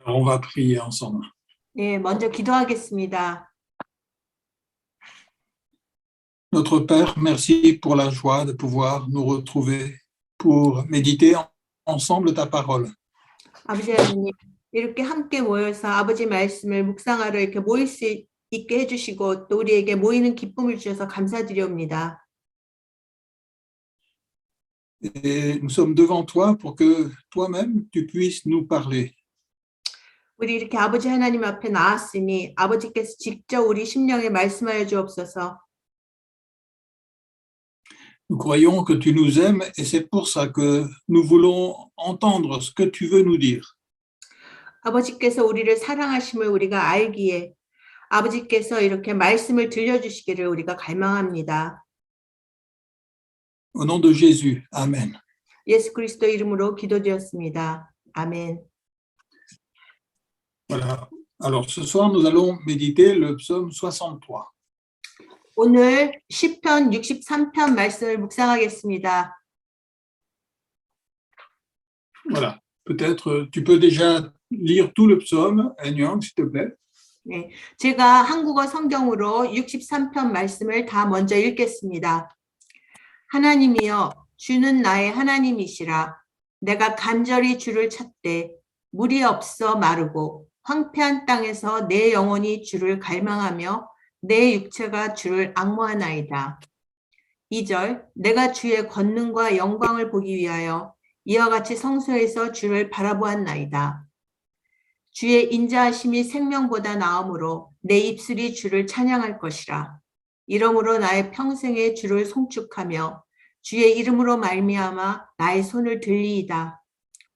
Alors, on va prier ensemble. 네, 먼저 기도하겠습니다. Notre Père, merci pour la joie de pouvoir nous retrouver pour méditer ensemble ta parole. 아버지 하나님, 이렇게 함께 모여서 아버지 말씀을 묵상하러 이렇게 모일 수 있게 해주시고 또 우리에게 모이는 기쁨을 주셔서 감사드리옵니다. Et nous sommes devant toi pour que toi-même tu puisses nous parler. 우리 이렇게 아버지 하나님 앞에 나왔으니 아버지께서 직접 우리 심령에 말씀하여 주옵소서. Nous croyons que tu nous aimes et c'est pour ça que nous voulons entendre ce que tu veux nous dire. 아버지께서 우리를 사랑하심을 우리가 알기에 아버지께서 이렇게 말씀을 들려주시기를 우리가 갈망합니다. Au nom de Jésus, Amen. 예수 그리스도 이름으로 기도드렸습니다. 아멘. Voilà. Alors ce soir, nous allons méditer le psaume 63. 오늘 시편 63편 말씀을 묵상하겠습니다. Voilà. Peut-être tu peux déjà lire tout le psaume, Anyang, s'il te plaît. 네, 제가 한국어 성경으로 63편 말씀을 다 먼저 읽겠습니다. 하나님이여, 주는 나의 하나님이시라. 내가 간절히 주를 찾되 물이 없어 마르고 황폐한 땅에서 내 영혼이 주를 갈망하며 내 육체가 주를 앙모하나이다. 2절, 내가 주의 권능과 영광을 보기 위하여 이와 같이 성소에서 주를 바라보았나이다. 주의 인자하심이 생명보다 나음으로 내 입술이 주를 찬양할 것이라. 이러므로 나의 평생에 주를 송축하며 주의 이름으로 말미암아 나의 손을 들리이다.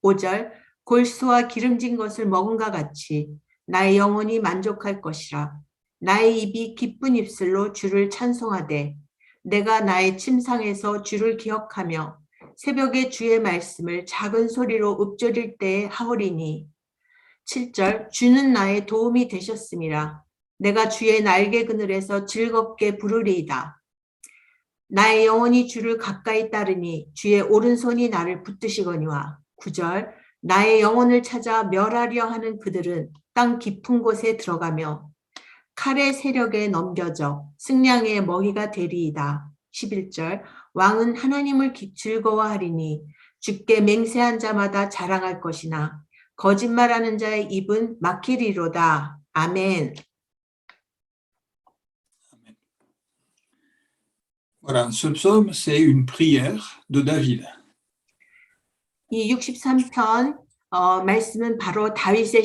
5절, 골수와 기름진 것을 먹은가 같이 나의 영혼이 만족할 것이라. 나의 입이 기쁜 입술로 주를 찬송하되 내가 나의 침상에서 주를 기억하며 새벽에 주의 말씀을 작은 소리로 읊조릴 때에 하오리니. 7절, 주는 나의 도움이 되셨음이라. 내가 주의 날개 그늘에서 즐겁게 부르리이다. 나의 영혼이 주를 가까이 따르니 주의 오른손이 나를 붙드시거니와. 9절, 나의 영혼을 찾아 멸하려 하는 그들은 땅 깊은 곳에 들어가며 칼의 세력에 넘겨져 승량의 먹이가 되리이다. 11절, 왕은 하나님을 즐거워하리니 주께 맹세한 자마다 자랑할 것이나 거짓말하는 자의 입은 막히리로다. 아멘. Voilà, ce psaume, c'est une prière de David. 이 63편 말씀은 바로 다윗의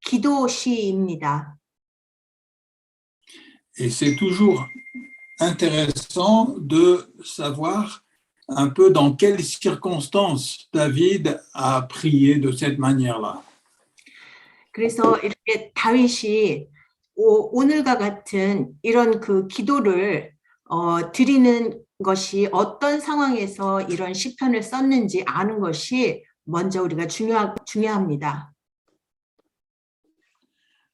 기도 시입니다. Et c'est toujours intéressant de savoir un peu dans quelles circonstances David a prié de cette manière-là. 그래서 이렇게 다윗이 오늘과 같은 이런 그 기도를 드리는 것이 어떤 상황에서 이런 시편을 썼는지 아는 것이 먼저 우리가 중요합니다.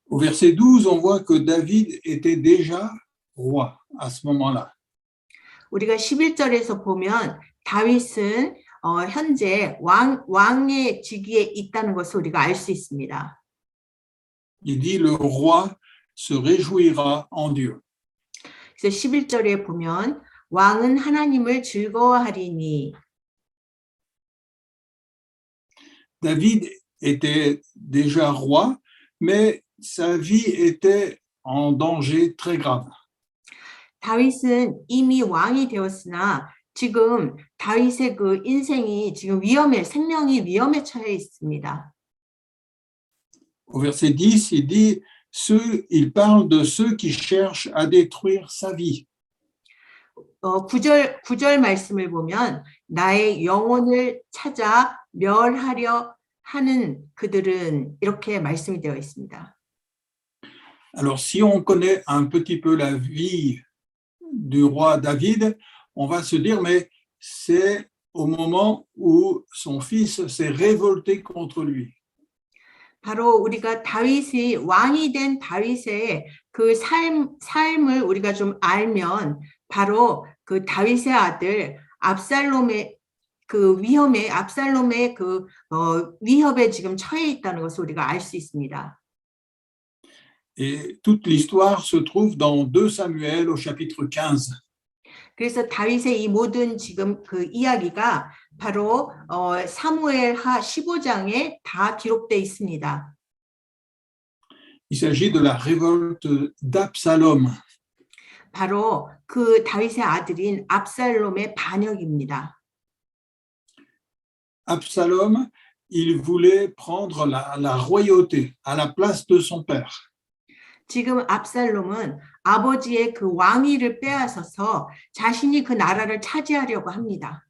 Au verset 12, on voit que David était déjà roi à ce moment-là. 우리가 11절에서 보면 다윗은 현재 왕의 직위에 있다는 것을 우리가 알 수 있습니다. Il dit le roi se réjouira en Dieu. 그래서 11절에 보면 왕은 하나님을 즐거워하리니. David était déjà roi, mais sa vie était en danger très grave. 다윗은 이미 왕이 되었으나 지금 다윗의 그 인생이 지금 생명이 위험에 처해 있습니다. Au verset 10, il dit il parle de ceux qui cherchent à détruire sa vie. 9절 말씀을 보면 나의 영혼을 찾아 멸하려 하는 그들은 이렇게 말씀이 되어 있습니다. Alors, si on connaît un petit peu la vie du roi David, on va se dire, mais c'est au moment où son fils s'est révolté contre lui. 바로 우리가 다윗이 왕이 된 다윗의 그 삶을 우리가 좀 알면 바로 그 다윗의 아들 압살롬의 그 위험에 압살롬의 그 위협에 지금 처해 있다는 것을 우리가 알 수 있습니다. Et toute l'histoire se trouve dans 2 Samuel au chapitre 15. 그래서 다윗의 이 모든 지금 그 이야기가 바로 사무엘하 15장에 다 기록되어 있습니다. Il s'agit de la révolte d'Absalom. 바로 그 다윗의 아들인 압살롬의 반역입니다. Absalom, il voulait prendre la royauté à la place de son père. 지금 압살롬은 아버지의 그 왕위를 빼앗아서 자신이 그 나라를 차지하려고 합니다.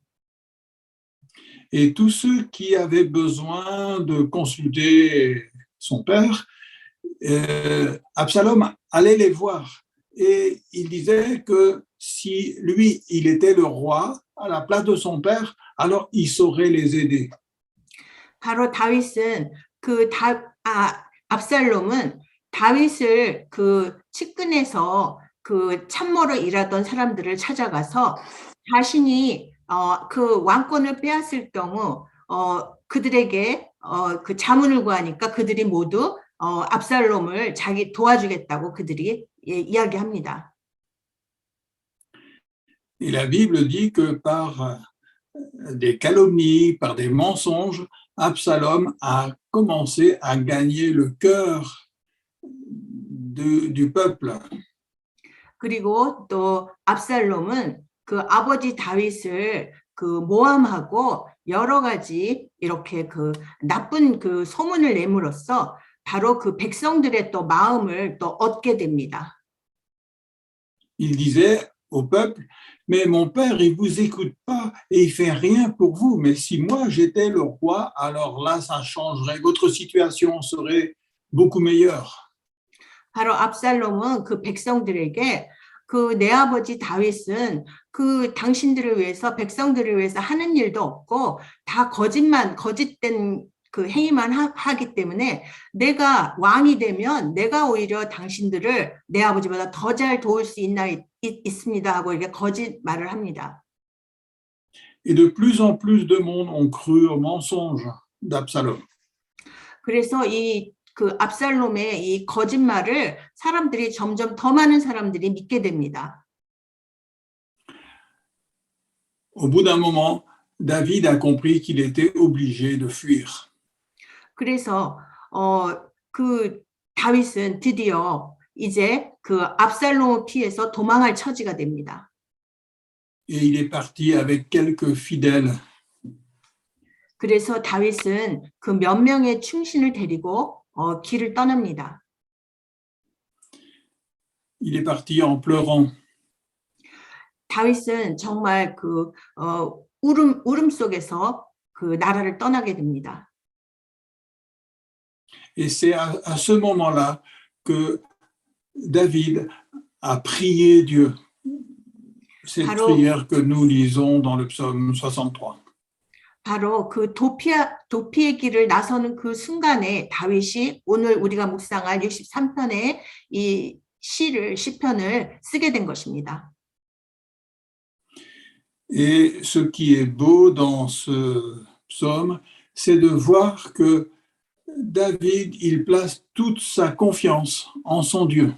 Et tous ceux qui avaient besoin de consulter son père, Absalom allait les voir. Et il disait que si lui, il était le roi à la place de son père, alors il saurait les aider. 바로 다윗은 압살롬은 다윗을 그 측근에서 그 참모로 일하던 사람들을 찾아가서 자신이 그 왕권을 빼앗을 경우 그들에게 그 자문을 구하니까 그들이 모두 압살롬을 자기 도와주겠다고 그들이 이야기합니다. Et la Bible dit que par des calomnies, par des mensonges, Absalom a commencé à gagner le cœur du peuple. 그리고 또 압살롬은 그 아버지 다윗을 그 모함하고 여러 가지 이렇게 그 나쁜 그 소문을 내므로써 바로 그 백성들의 또 마음을 또 얻게 됩니다. Il disait au peuple, mais mon père, il vous écoute pas et il fait rien pour vous. Mais si moi j'étais le roi, alors là, ça changerait. Votre situation serait beaucoup meilleure. 바로 압살롬은 그 백성들에게 그 내 아버지 다윗은 그 당신들을 위해서 백성들을 위해서 하는 일도 없고 다 거짓된 그 행위만 하기 때문에 내가 왕이 되면 내가 오히려 당신들을 내 아버지보다 더 잘 도울 수 있습니다 하고 이렇게 거짓말을 합니다. Et de plus en plus de monde ont cru au mensonge d'Absalom. 그래서 그 압살롬의 이 거짓말을 사람들이 점점 더 많은 사람들이 믿게 됩니다. Au bout d'un moment, David a compris qu'il était obligé de fuir. 그래서 그 다윗은 드디어 이제 그 압살롬을 피해서 도망할 처지가 됩니다. Et il est parti avec quelques fidèles. 그래서 다윗은 그 몇 명의 충신을 데리고 길을 떠납니다. Il est parti en pleurant. 다윗은 정말 그 울음 속에서 그 나라를 떠나게 됩니다. Et c'est à ce moment-là que David a prié Dieu. Cette prière que nous lisons dans le psaume 63. 바로 그 도피의 길을 나서는 그 순간에 다윗이 오늘 우리가 묵상한 63편의 이 시편을 쓰게 된 것입니다. Et ce qui est beau dans ce psaume, c'est de voir que David, il place toute sa confiance en son Dieu.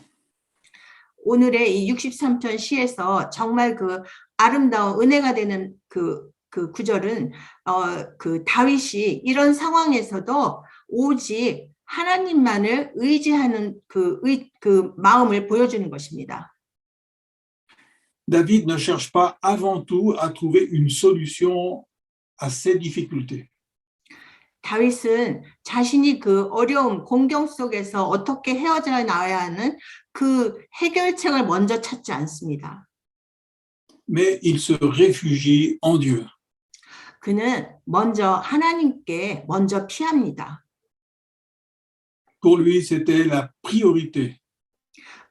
오늘의 이 63편 시에서 정말 그 아름다운 은혜가 되는 그 구절은 그 다윗이 이런 상황에서도 오직 하나님만을 의지하는 그 마음을 보여주는 것입니다. David ne cherche pas avant tout à trouver une solution à ses difficultés. 다윗은 자신이 그 어려움, 공경 속에서 어떻게 헤어져 나와야 하는 그 해결책을 먼저 찾지 않습니다. Mais il se réfugie en Dieu. 그는 먼저 하나님께 먼저 피합니다. Pour lui, c'était la priorité.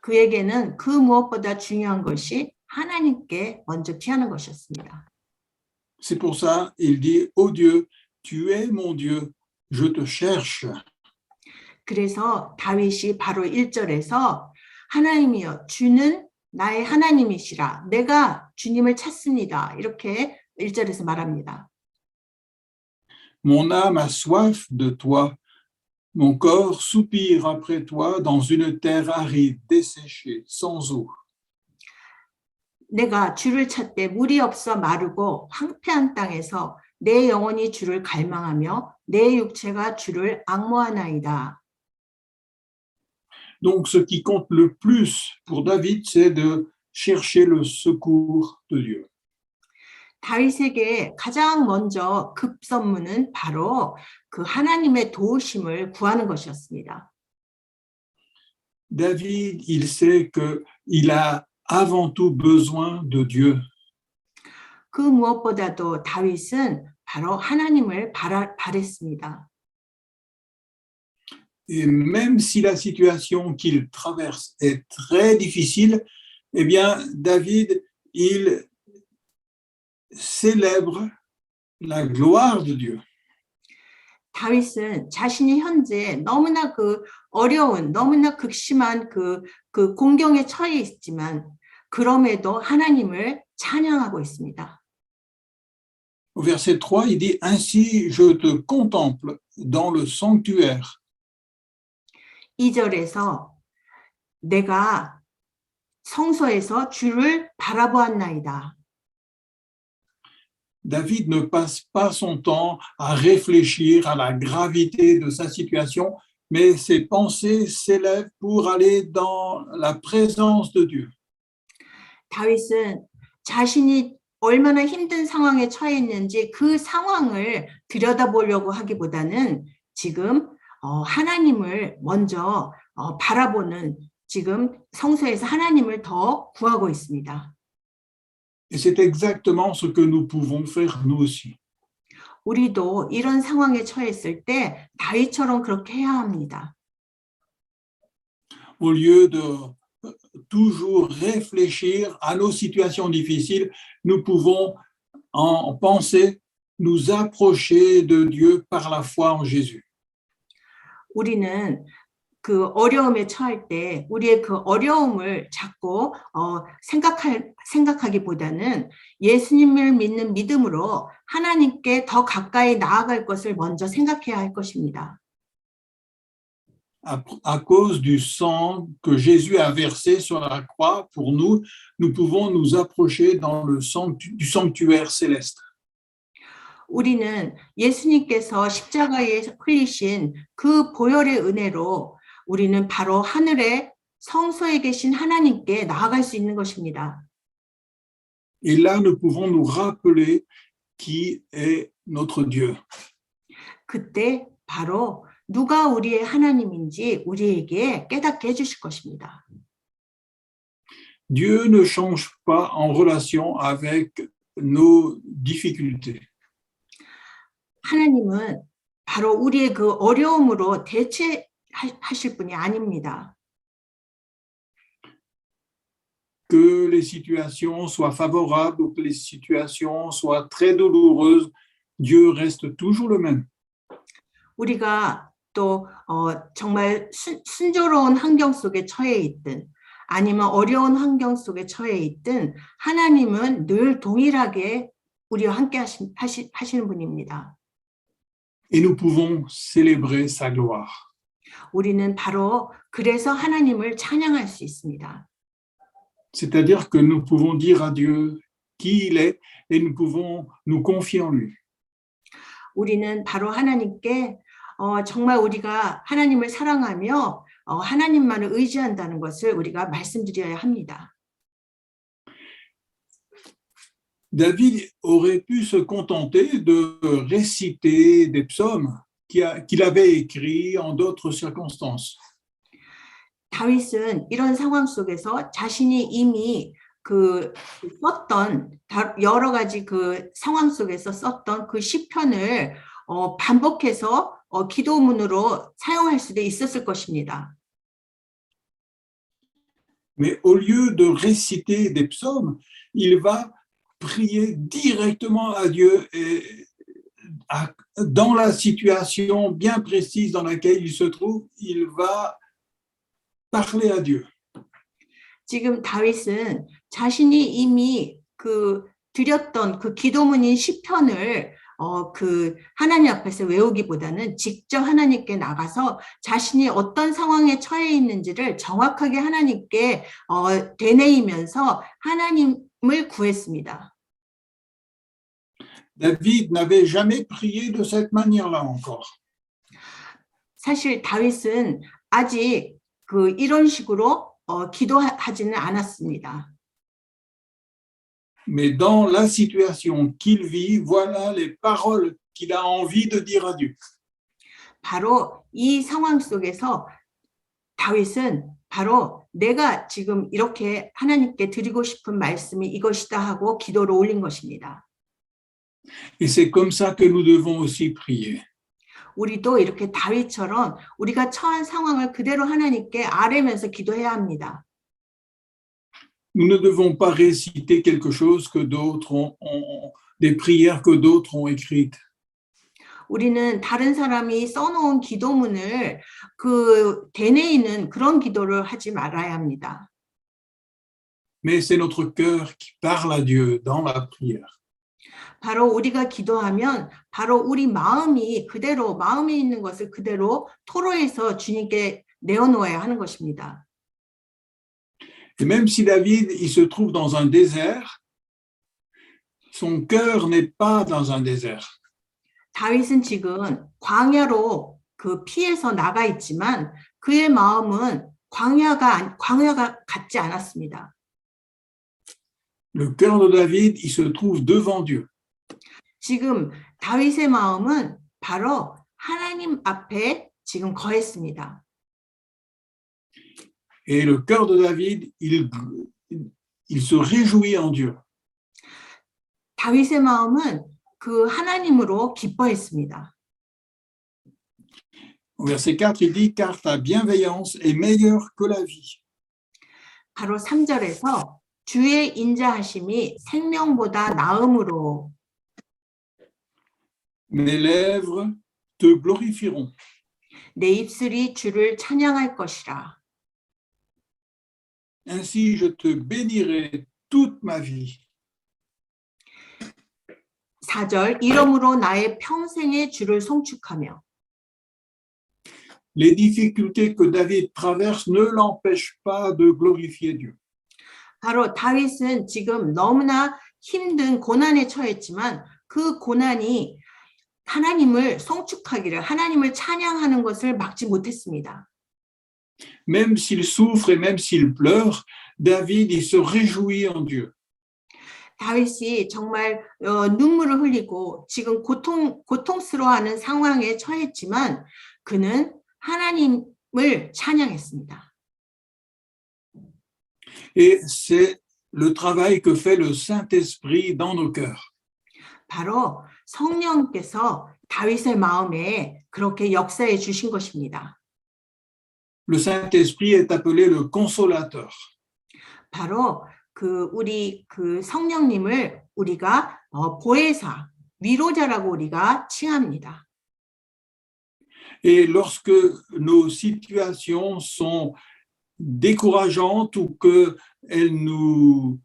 그에게는 그 무엇보다 중요한 것이 하나님께 먼저 피하는 것이었습니다. C'est pour ça, il dit, ô Dieu, tu es mon Dieu, je te cherche. 그래서 다윗이 바로 1절에서 하나님이여 주는 나의 하나님이시라 내가 주님을 찾습니다. 이렇게 1절에서 말합니다. Mon âme a soif de toi. Mon corps soupire après toi dans une terre aride, desséchée, sans eau. 내가 주를 찾되 물이 없어 마르고 황폐한 땅에서 내 영혼이 주를 갈망하며 내 육체가 주를 앙모하나이다. Donc, ce qui compte le plus pour David, c'est de chercher le secours de Dieu. 다윗에게 가장 먼저 급선무는 바로 그 하나님의 도우심을 구하는 것이었습니다. David, il sait qu'il a avant tout besoin de Dieu. 그 무엇보다도 다윗은 바로 하나님을 바랬습니다. Et même si la situation qu'il traverse est très difficile, eh bien, David, il célèbre la gloire de Dieu. 다윗은 자신이 현재 너무나 어려운, 너무나 극심한 공경에 처해 있지만 그럼에도 하나님을 찬양하고 있습니다. Au verset 3, il dit « Ainsi je te contemple dans le sanctuaire. » 2절에서 내가 성소에서 주를 바라보았나이다. David ne passe pas son temps à réfléchir à la gravité de sa situation, mais ses pensées s'élèvent pour aller dans la présence de Dieu. 다윗은 자신이 얼마나 힘든 상황에 처해 있는지 그 상황을 들여다보려고 하기보다는 지금 하나님을 먼저 바라보는 지금 성소에서 하나님을 더 구하고 있습니다. Et c'est exactement ce que nous pouvons faire nous aussi. 우리도 이런 상황에 처했을 때 다윗처럼 그렇게 해야 합니다. Au lieu de toujours réfléchir à nos situations difficiles, nous pouvons en pensée nous approcher de Dieu par la foi en Jésus. 우리는 그 어려움에 처할 때 우리의 그 어려움을 자꾸 생각하기보다는 예수님을 믿는 믿음으로 하나님께 더 가까이 나아갈 것을 먼저 생각해야 할 것입니다. À cause du sang que Jésus a versé sur la croix pour nous, nous pouvons nous approcher dans du sanctuaire céleste. 우리는 예수님께서 십자가에 흘리신 그 보혈의 은혜로 우리는 바로 하늘의 성소에 계신 하나님께 나아갈 수 있는 것입니다. Et là, nous pouvons nous rappeler qui est notre Dieu. 그때 바로 누가 우리의 하나님인지 우리에게 깨닫게 해주실 것입니다. Dieu ne change pas en relation avec nos difficultés. 하나님은 바로 우리의 그 어려움으로 대체하실 분이 아닙니다. Que les situations soient favorables ou que les situations soient très douloureuses, Dieu reste toujours le même. 우리가 또 정말 순조로운 환경 속에 처해 있든 아니면 어려운 환경 속에 처해 있든 하나님은 늘 동일하게 우리와 함께 하시는 분입니다. Et nous pouvons célébrer sa gloire. 우리는 바로 그래서 하나님을 찬양할 수 있습니다. C'est-à-dire que nous pouvons dire à Dieu qui il est et nous pouvons nous confier en lui. 우리는 바로 하나님께 정말 우리가 하나님을 사랑하며 하나님만을 의지한다는 것을 우리가 말씀드려야 합니다. David aurait pu se contenter de réciter des psaumes qu'il avait écrits en d'autres circonstances. 다윗은 이런 상황 속에서 자신이 이미 썼던 여러 가지 그 상황 속에서 썼던 그 시편을 반복해서 기도문으로 사용할 수도 있었을 것입니다. Mais au lieu de réciter des psaumes, il va prier directement à Dieu et dans la situation bien précise dans laquelle il se trouve, il va parler à Dieu. 지금 다윗은 자신이 이미 드렸던 그 기도문인 시편을 그 하나님 앞에서 외우기보다는 직접 하나님께 나가서 자신이 어떤 상황에 처해 있는지를 정확하게 하나님께 되뇌이면서 하나님을 구했습니다. David n'avait jamais prié de cette manière-là encore. 사실 다윗은 아직 이런 식으로 기도하지는 않았습니다. Mais dans la situation qu'il vit, voilà les paroles qu'il a envie de dire à Dieu. 바로 이 상황 속에서 다윗은 바로 내가 지금 이렇게 하나님께 드리고 싶은 말씀이 이것이다 하고 기도를 올린 것입니다. Et c'est comme ça que nous devons aussi prier. 우리도 이렇게 다윗처럼 우리가 처한 상황을 그대로 하나님께 아뢰면서 기도해야 합니다. Nous ne devons pas réciter quelque chose que d'autres des prières que d'autres ont écrites. 우리는 다른 사람이 써놓은 기도문을 되뇌이는 그런 기도를 하지 말아야 합니다. Mais c'est notre cœur qui parle à Dieu dans la prière. 바로 우리가 기도하면 바로 우리 마음이 그대로 마음에 있는 것을 그대로 토로해서 주님께 내어놓아야 하는 것입니다. Et même si David, il se trouve dans un désert, son cœur n'est pas dans un désert. 다윗은 지금 광야로 피해서 나가 있지만 그의 마음은 광야가 같지 않았습니다. Le cœur de David, il se trouve devant Dieu. 지금 다윗의 마음은 바로 하나님 앞에 지금 거했습니다. Et le cœur de David, il se réjouit en Dieu. 다윗의 마음은 하나님으로 기뻐했습니다. Au verset 4, il dit « Car ta bienveillance est meilleure que la vie. » 바로 3절에서 주의 인자하심이 생명보다 나음으로 Mes lèvres te glorifieront. 내 입술이 주를 찬양할 것이라. Ainsi je te bénirai toute ma vie. 4절 이러므로 나의 평생에 주를 송축하며. Les difficultés que David traverse ne l'empêchent pas de glorifier Dieu. 바로 다윗은 지금 너무나 힘든 고난에 처했지만 그 고난이 하나님을 송축하기를 하나님을 찬양하는 것을 막지 못했습니다. Même s'il souffre et même s'il pleure, David il se réjouit en Dieu. 다윗이 정말 눈물을 흘리고 지금 고통스러워하는 상황에 처했지만 그는 하나님을 찬양했습니다. Et c'est le travail que fait le Saint-Esprit dans nos cœurs. 바로 성령께서 다윗의 마음에 그렇게 역사해 주신 것입니다. Le Saint-Esprit est appelé le consolateur. 바로 우리 성령님을 우리가 보혜사, 위로자라고 우리가 칭합니다. Et lorsque nos situations sont décourageantes ou qu'elles nous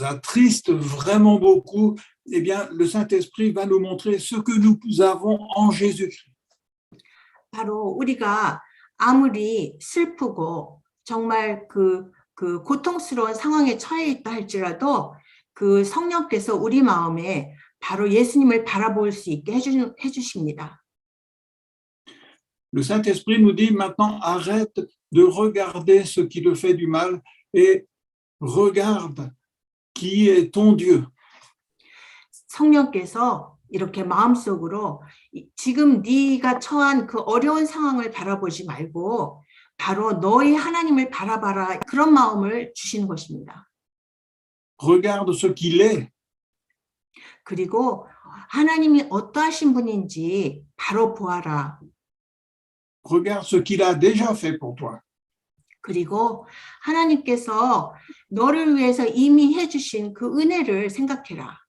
attristent vraiment beaucoup, eh bien, le Saint-Esprit va nous montrer ce que nous avons en Jésus-Christ. 바로 우리가 아무리 슬프고 정말 고통스러운 상황에 처해 있다 할지라도 성령께서 우리 마음에 바로 예수님을 바라볼 수 있게 해주십니다. Le Saint-Esprit nous dit maintenant arrête de regarder ce qui te fait du mal et regarde qui est ton Dieu. 성령께서 이렇게 마음속으로 지금 네가 처한 어려운 상황을 바라보지 말고 바로 너의 하나님을 바라봐라 그런 마음을 주시는 것입니다. Regarde ce qu'il est. 그리고 하나님이 어떠하신 분인지 바로 보아라. Regarde ce qu'il a déjà fait pour toi. 그리고 하나님께서 너를 위해서 이미 해주신 그 은혜를 생각해라.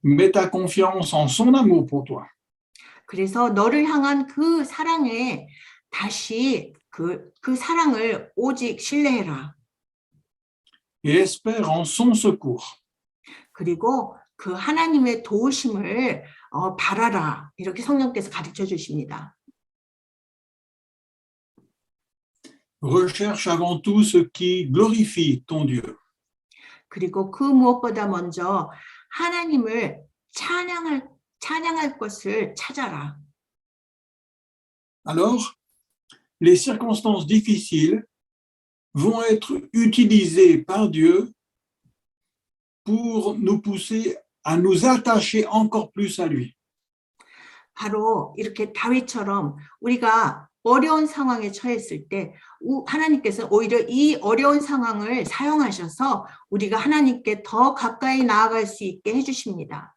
Mets ta confiance en son amour pour toi. 그래서 너를 향한 그 사랑에 다시 그 사랑을 오직 신뢰해라. Et espère en son secours. 그리고 그 하나님의 도우심을 바라라. 이렇게 성령께서 가르쳐 주십니다. Recherche avant tout ce qui glorifie ton Dieu. 그리고 그 무엇보다 먼저 하나님을 찬양할 것을 찾아라. Alors, les circonstances difficiles vont être utilisées par Dieu pour nous pousser à nous attacher encore plus à lui. 바로 이렇게 다윗처럼 우리가 어려운 상황에 처했을 때 하나님께서 오히려 이 어려운 상황을 사용하셔서 우리가 하나님께 더 가까이 나아갈 수 있게 해주십니다.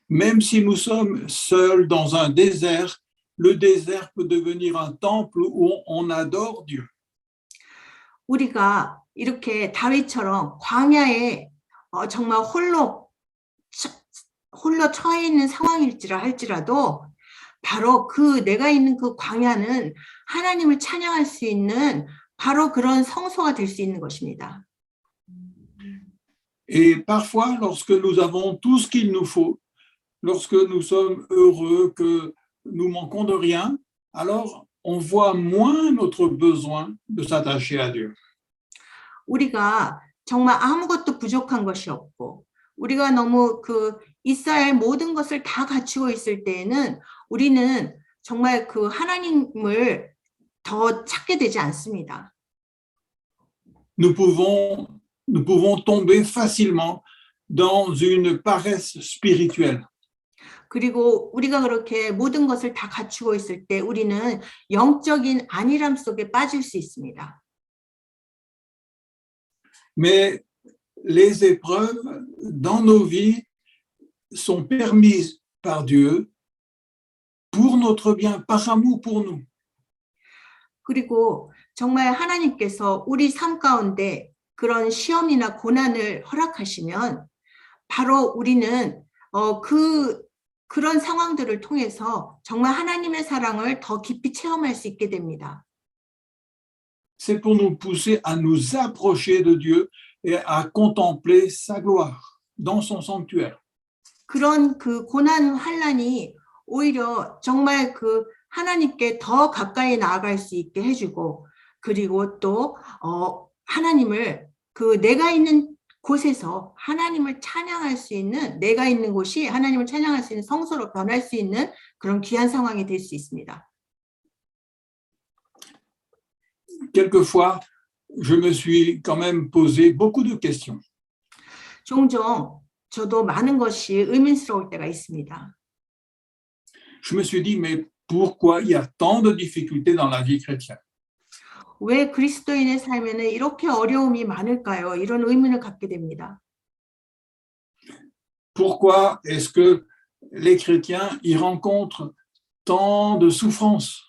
Même si nous sommes seuls dans un désert, le désert peut devenir un temple où on adore Dieu. 우리가 이렇게 다윗처럼 광야에 정말 홀로 처해 있는 상황일지라 할지라도 바로 내가 있는 그 광야는 하나님을 찬양할 수 있는 바로 그런 성소가 될 수 있는 것입니다. Et parfois, lorsque nous avons tout ce qu'il nous faut, lorsque nous sommes heureux, que nous manquons de rien, alors on voit moins notre besoin de s'attacher à Dieu. 우리가 정말 아무것도 부족한 것이 없고 우리가 너무 있어야 할 모든 것을 다 갖추고 있을 때에는 우리는 정말 그 하나님을 더 찾게 되지 않습니다. Nous pouvons tomber facilement dans une paresse spirituelle. 그리고 우리가 그렇게 모든 것을 다 갖추고 있을 때 우리는 영적인 안일함 속에 빠질 수 있습니다. Mais les épreuves dans nos vies sont permises par Dieu pour notre bien, par amour pour nous. 그리고 정말 하나님께서 우리 삶 가운데 그런 시험이나 고난을 허락하시면 바로 우리는 그런 상황들을 통해서 정말 하나님의 사랑을 더 깊이 체험할 수 있게 됩니다. C'est pour nous pousser à nous approcher de Dieu et à contempler sa gloire dans son sanctuaire. 그런 고난 환난이 오히려 정말 하나님께 더 가까이 나아갈 수 있게 해주고 그리고 또 하나님을 내가 있는 곳에서 하나님을 찬양할 수 있는 내가 있는 곳이 하나님을 찬양할 수 있는 성소로 변할 수 있는 그런 귀한 상황이 될 수 있습니다. Quelquefois, je me suis quand même posé beaucoup de questions. 종종 저도 많은 것이 의문스러울 때가 있습니다. Je me suis dit, mais pourquoi il y a tant de difficultés dans la vie chrétienne? 왜 그리스도인의 삶에는 이렇게 어려움이 많을까요? 이런 의문을 갖게 됩니다. Pourquoi est-ce que les chrétiens y rencontrent tant de souffrances?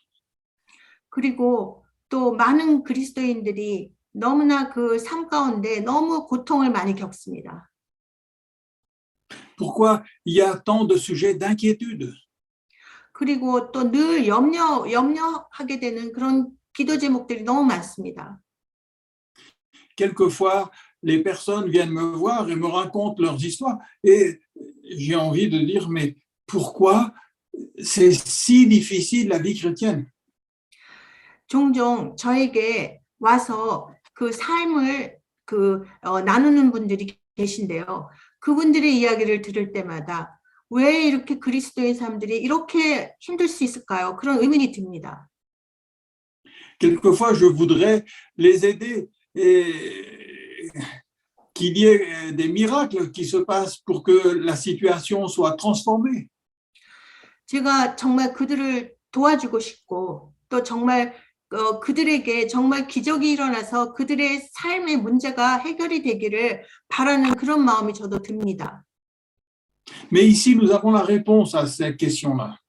그리고 또 많은 그리스도인들이 너무나 삶 가운데 너무 고통을 많이 겪습니다. Pourquoi il y a tant de sujets d'inquiétude? 그리고 또 늘 염려하게 되는 그런 기도 제목들이 너무 많습니다. Quelquefois, les personnes viennent me voir et me racontent leurs histoires et j'ai envie de dire, mais pourquoi c'est si difficile la vie chrétienne? 종종 저에게 와서 그 삶을 나누는 분들이 계신데요. 그분들의 이야기를 들을 때마다 왜 이렇게 그리스도의 사람들이 이렇게 힘들 수 있을까요? 그런 의문이 듭니다. Quelquefois, je voudrais les aider et qu'il y ait des miracles qui se passent pour que la situation soit transformée. 제가 정말 그들을 도와주고 싶고 또 정말 그들에게 정말 기적이 일어나서 그들의 삶의 문제가 해결이 되기를 바라는 그런 마음이 저도 듭니다. Mais ici, nous avons la réponse à cette question-là.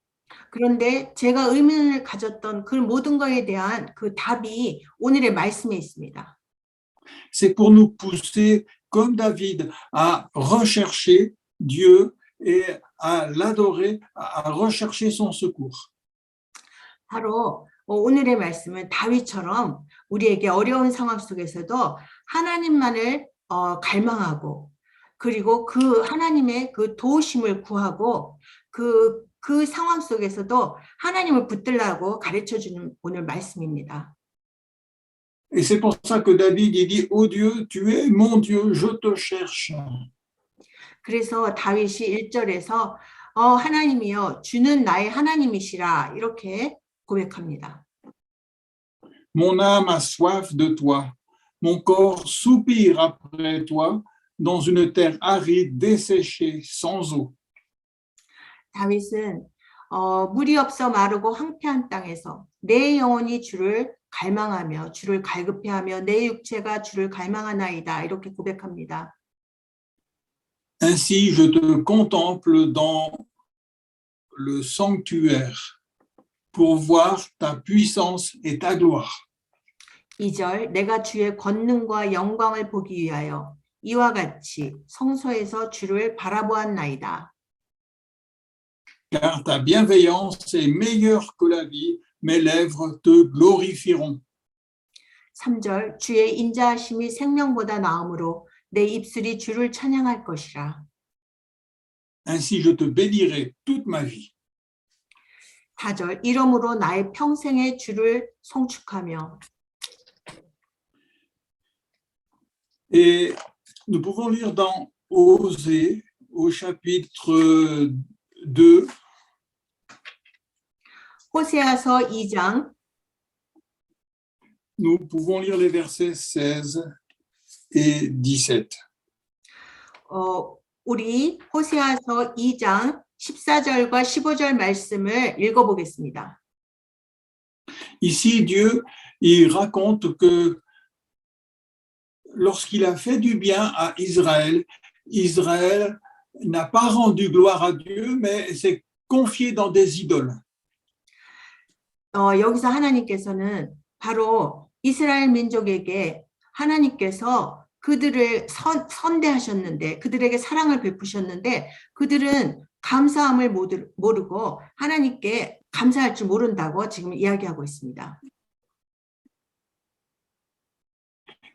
그런데 제가 의문을 가졌던 그 모든 것에 대한 그 답이 오늘의 말씀에 있습니다. C'est pour nous pousser, comme David, à rechercher Dieu et à l'adorer, à rechercher son secours. 바로 오늘의 말씀은 다윗처럼 우리에게 어려운 상황 속에서도 하나님만을 갈망하고 그리고 그 하나님의 그 도우심을 구하고 그 상황 속에서도 하나님을 붙들라고 가르쳐주는 오늘 말씀입니다. Et c'est pour ça que David il dit, oh Dieu, tu es mon Dieu, je te cherche. 그래서 다윗이 1절에서 하나님이여 주는 나의 하나님이시라 이렇게 고백합니다. Mon âme a soif de toi, mon corps soupire après toi dans une terre aride, desséchée, sans eau. 다윗은 물이 없어 마르고 황폐한 땅에서 내 영혼이 주를 갈망하며 주를 갈급해하며 내 육체가 주를 갈망하나이다 이렇게 고백합니다. Ainsi je te contemple dans le sanctuaire pour voir ta puissance et ta gloire. 2절 내가 주의 권능과 영광을 보기 위하여 이와 같이 성소에서 주를 바라보았나이다. Car ta bienveillance est meilleure que la vie, mes lèvres te glorifieront. 3절 주의 인자하심이 생명보다 나음으로 내 입술이 주를 찬양할 것이라. Ainsi je te bénirai toute ma vie. 4절 이러므로 나의 평생에 주를 송축하며. Et nous pouvons lire dans Osée, au chapitre 2, 호세아서 2장 nous pouvons lire les versets 16 et 17. 우리 호세아서 2장 14절과 15절 말씀을 읽어보겠습니다. Ici, Dieu, il raconte que lorsqu'il a fait du bien à Israël, Israël n'a pas rendu gloire à Dieu, mais s'est confié dans des idoles. 여기서 하나님께서는 바로 이스라엘 민족에게 하나님께서 그들을 선대하셨는데 그들에게 사랑을 베푸셨는데 그들은 감사함을 모르고 하나님께 감사할 줄 모른다고 지금 이야기하고 있습니다.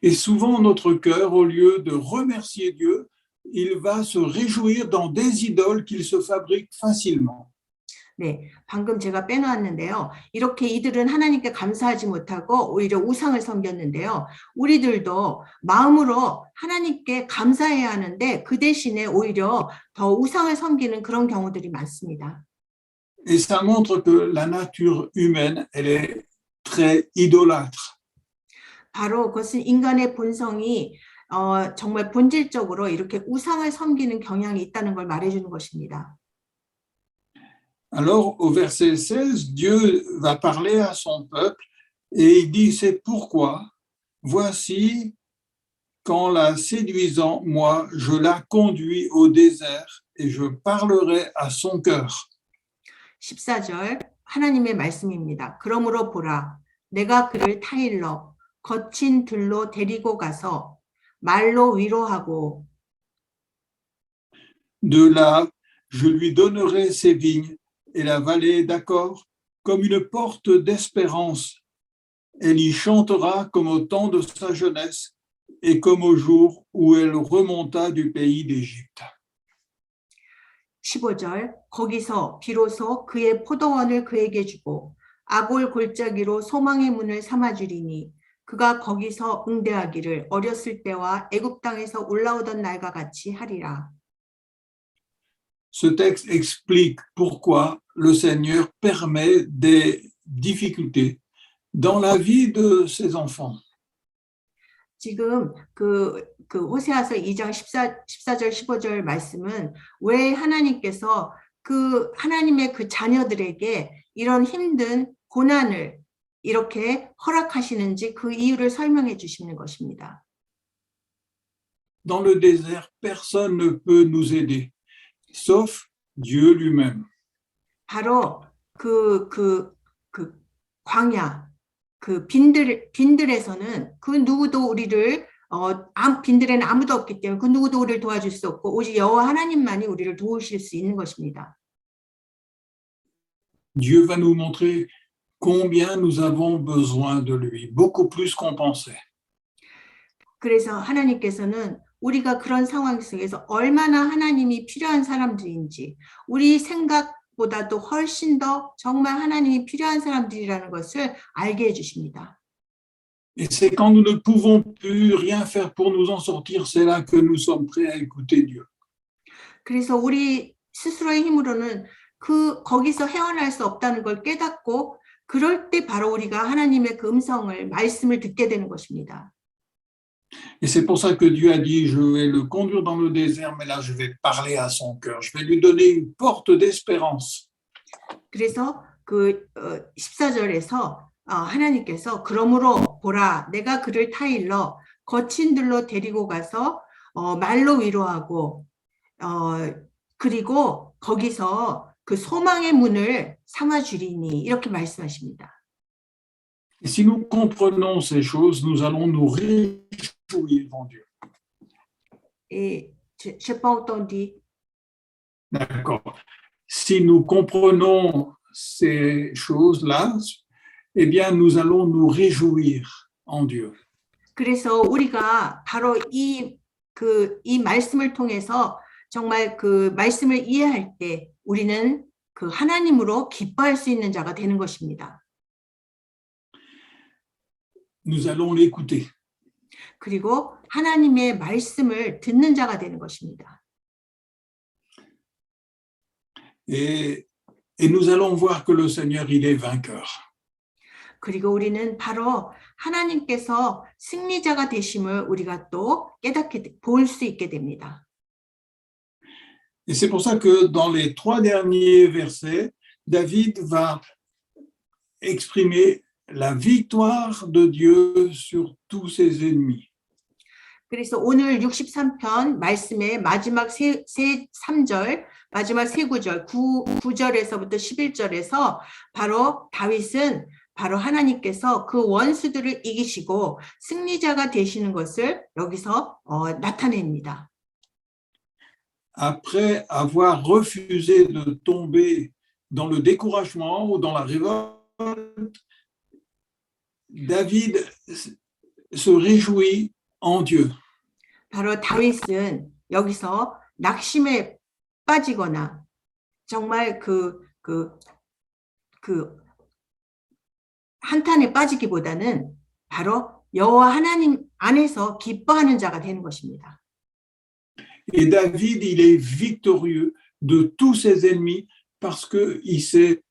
Et souvent, notre cœur, au lieu de remercier Dieu, il va se réjouir dans des idoles qu'il se fabrique facilement. 네, 방금 제가 빼놓았는데요. 이렇게 이들은 하나님께 감사하지 못하고 오히려 우상을 섬겼는데요. 우리들도 마음으로 하나님께 감사해야 하는데 그 대신에 오히려 더 우상을 섬기는 그런 경우들이 많습니다. Et ça montre que la nature humaine, elle est très idolâtre. 바로 그것은 인간의 본성이 정말 본질적으로 이렇게 우상을 섬기는 경향이 있다는 걸 말해주는 것입니다. Alors, au verset 16, Dieu va parler à son peuple et il dit, c'est pourquoi, voici, qu'en la séduisant, moi, je la conduis au désert et je parlerai à son cœur. 14절 하나님의 말씀입니다. 그러므로 보라, 내가 그를 타일러 거친 들로 데리고 가서 말로 위로하고 De là, je lui donnerai ses vignes et la vallée d'Accor comme une porte d'espérance. Elle y chantera comme au temps de sa jeunesse et comme au jour où elle remonta du pays d'Égypte. 15절 거기서 비로소 그의 포도원을 그에게 주고 아골 골짜기로 소망의 문을 삼아주리니 그가 거기서 응대하기를 어렸을 때와 애굽 땅에서 올라오던 날과 같이 하리라. Ce texte explique pourquoi le Seigneur permet des difficultés dans la vie de ses enfants. 지금 그 호세아서 2장 14절 15절 말씀은 왜 하나님께서 그 하나님의 그 자녀들에게 이런 힘든 고난을 이렇게 허락하시는지 그 이유를 설명해 주시는 것입니다. Dans le désert, personne ne peut nous aider, sauf Dieu lui-même. 바로 그 광야, 그 빈들에서는 그 누구도 우리를 빈들에는 아무도 없기 때문에 그 누구도 우리를 도와줄 수 없고 오직 여호와 하나님만이 우리를 도우실 수 있는 것입니다. Dieu va nous montrer combien nous avons besoin de lui, beaucoup plus qu'on pensait. 그래서 하나님께서는 우리가 그런 상황 속에서 얼마나 하나님이 필요한 사람들인지, 우리 생각보다도 훨씬 더 정말 하나님이 필요한 사람들이라는 것을 알게 해주십니다. Et c'est quand nous ne pouvons plus rien faire pour nous en sortir, c'est là que nous sommes prêts à écouter Dieu. 그래서 우리 스스로의 힘으로는 거기서 헤어날 수 없다는 걸 깨닫고, 그럴 때 바로 우리가 하나님의 그 음성을, 말씀을 듣게 되는 것입니다. Et c'est pour ça que Dieu a dit, je vais le conduire dans le désert, mais là, je vais parler à son cœur. Je vais lui donner une porte d'espérance. 그래서 14절에서 하나님께서 그러므로 보라, 내가 그를 타일러 거친 들로 데리고 가서 말로 위로하고 그리고 거기서 그 소망의 문을 삼아주리니, 이렇게 말씀하십니다. Et si nous comprenons ces choses, nous allons nous réjouir en Dieu. Et j'ai pas entendu. D'accord. Si nous comprenons ces choses-là, eh bien, nous allons nous réjouir en Dieu. 그래서 우리가 바로 이 말씀을 통해서 정말 그 말씀을 이해할 때 우리는 그 하나님으로 기뻐할 수 있는 자가 되는 것입니다. Nous allons l'écouter. 그리고 하나님의 말씀을 듣는 자가 되는 것입니다. Et nous allons voir que le Seigneur, il est vainqueur. 그리고 우리는 바로 하나님께서 승리자가 되심을 우리가 또 깨닫게 볼 수 있게 됩니다. Et c'est pour ça que dans les 3 derniers versets, David va exprimer la victoire de Dieu sur tous ses ennemis. 그래서 오늘 63편 말씀의 마지막 3절, 마지막 3구절, 9절에서부터 11절에서 바로 다윗은 바로 하나님께서 그 원수들을 이기시고 승리자가 되시는 것을 여기서 나타냅니다. Après avoir refusé de tomber dans le découragement ou dans la révolte, David se réjouit en Dieu. 바로 다윗은 여기서 낙심에 빠지거나 정말 한탄에 빠지기보다는 바로 여호와 하나님 안에서 기뻐하는 자가 되는 것입니다. Et David, il est victorieux de tous ses ennemis parce qu'il s'est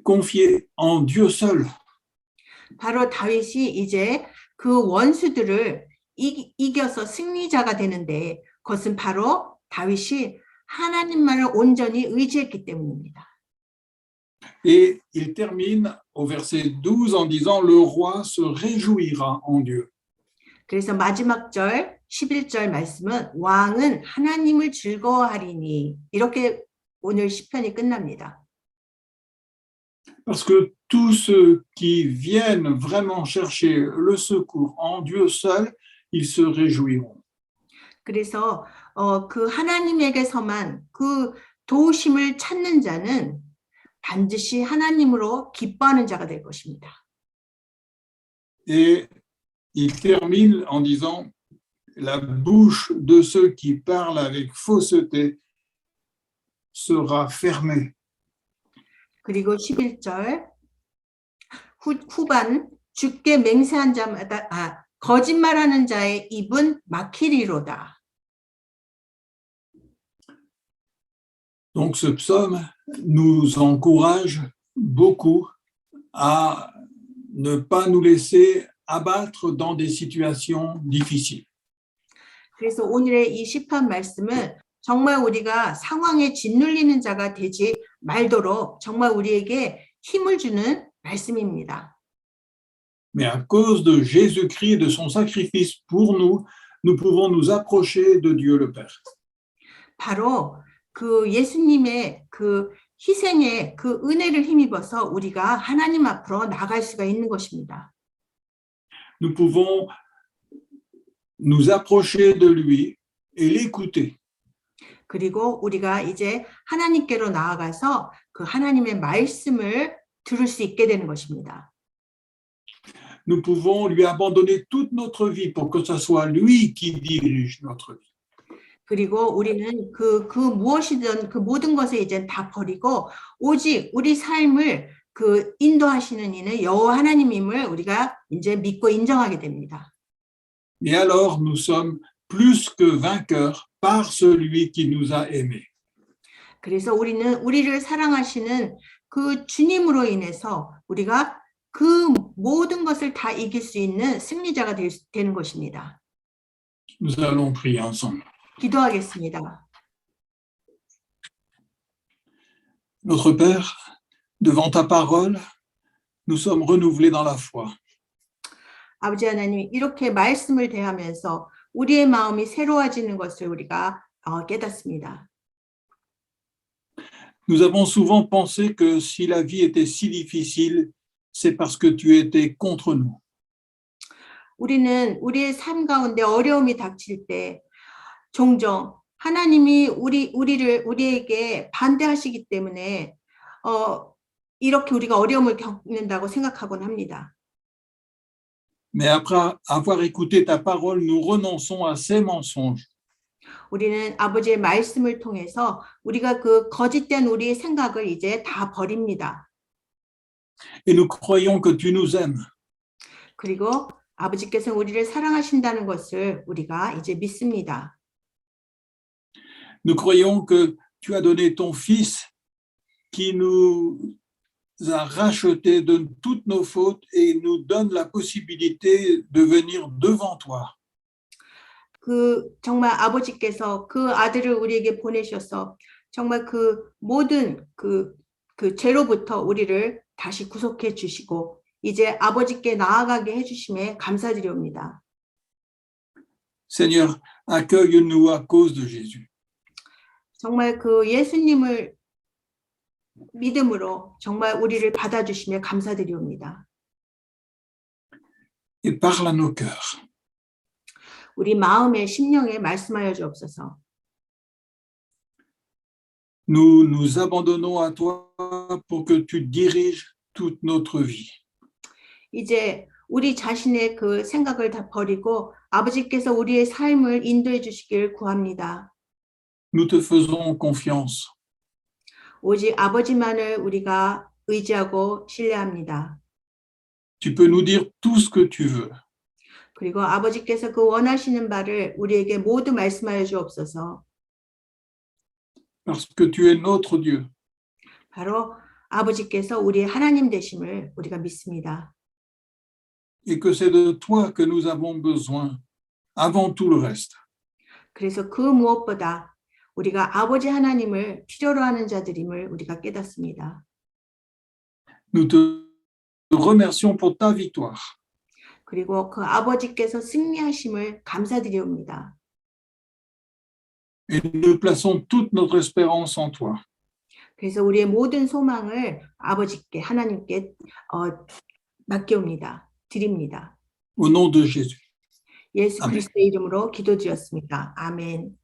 confié en Dieu seul. 바로 다윗이 이제 그 원수들을 이겨서 승리자가 되는데, 그것은 바로 다윗이 하나님만을 온전히 의지했기 때문입니다. Et il termine au verset 12 en disant, le roi se réjouira en Dieu. 그래서 마지막 절 11절 말씀은 왕은 하나님을 즐거워하리니, 이렇게 오늘 시편이 끝납니다. Parce que tous ceux qui viennent vraiment chercher le secours en Dieu seul, ils se réjouiront. 그래서 그 하나님에게서만 그 도우심을 찾는 자는 반드시 하나님으로 기뻐하는 자가 될 것입니다. Et il termine en disant, la bouche de ceux qui parlent avec fausseté sera fermée. 그리고 11절 후반, 주께 맹세한 자마다 거짓말하는 자의 입은 막히리로다. Donc ce psaume nous encourage beaucoup à ne pas nous laisser abattre dans des situations difficiles. 그래서 오늘의 이 시편 말씀은 정말 우리가 상황에 짓눌리는 자가 되지 말도록 정말 우리에게 힘을 주는 말씀입니다. Mais à cause de Jésus-Christ et de son sacrifice pour nous, nous pouvons nous approcher de Dieu le Père. 바로 그 예수님의 그 희생의 그 은혜를 힘입어서 우리가 하나님 앞으로 나갈 수가 있는 것입니다. Nous pouvons nous approcher de lui et l'écouter. 그리고 우리가 이제 하나님께로 나아가서 그 하나님의 말씀을 들을 수 있게 되는 것입니다. nous pouvons lui abandonner toute notre vie pour que ce soit lui qui dirige notre vie. 그리고 우리는 그 무엇이든 그 모든 것을 이제 다 버리고 오직 우리 삶을 그 인도하시는 이는 여호와 하나님임을 우리가 이제 믿고 인정하게 됩니다. Et alors, nous sommes plus que vainqueurs par celui qui nous a aimés. 그래서 우리는 우리를 사랑하시는 그 주님으로 인해서 우리가 그 모든 것을 다 이길 수 있는 승리자가 되는 것입니다. Nous allons prier ensemble. 기도하겠습니다. Notre Père, devant ta parole, nous sommes renouvelés dans la foi. 아버지 하나님, 이렇게 말씀을 대하면서 우리의 마음이 새로워지는 것을 우리가 깨닫습니다. Nous avons souvent pensé que si la vie était si difficile, c'est parce que tu étais contre nous. 우리는 우리의 삶 가운데 어려움이 닥칠 때 종종 하나님이 우리에게 반대하시기 때문에 이렇게 우리가 어려움을 겪는다고 생각하곤 합니다. Mais après avoir écouté ta parole, nous renonçons à ces mensonges. 우리는 아버지의 말씀을 통해서 우리가 그 거짓된 우리의 생각을 이제 다 버립니다. Et nous croyons que tu nous aimes. 그리고 아버지께서 우리를 사랑하신다는 것을 우리가 이제 믿습니다. Nous croyons que tu as donné ton Fils qui nous a rachetés de toutes nos fautes et nous donne la possibilité de venir devant toi. 정말 아버지께서 그 아들을 우리에게 보내셔서 정말 그 모든 그 죄로부터 우리를 다시 구속해 주시고 이제 아버지께 나아가게 해주심에 감사드립니다. Seigneur, accueille-nous à cause de Jésus. 정말 그 예수님을 믿음으로 정말 우리를 받아주시며 감사드립니다. Et parle à nos cœurs. 우리 마음의 심령에 말씀하여 주옵소서. Nous nous abandonnons à toi pour que tu diriges toute notre vie. 이제 우리 자신의 그 생각을 다 버리고 아버지께서 우리의 삶을 인도해 주시길 구합니다. Nous te faisons confiance. 오직 아버지만을 우리가 의지하고 신뢰합니다. Tu peux nous dire tout ce que tu veux. 그리고 아버지께서 그 원하시는 바를 우리에게 모두 말씀하여 주옵소서. Parce que tu es notre Dieu. 바로 아버지께서 우리의 하나님 되심을 우리가 믿습니다. Et que c'est de toi que nous avons besoin avant tout le reste. 그래서 그 무엇보다 우리가 아버지 하나님을 필요로 하는 자들임을 우리가 깨닫습니다. Nous te remercions pour ta victoire. 그리고 그 아버지께서 승리하심을 감사드리옵니다. Et nous plaçons toute notre espérance en toi. 그래서 우리의 모든 소망을 아버지께 하나님께 맡겨옵니다. 드립니다. Au nom de Jésus. 예수 아멘. 그리스도의 이름으로 기도드렸습니다. 아멘.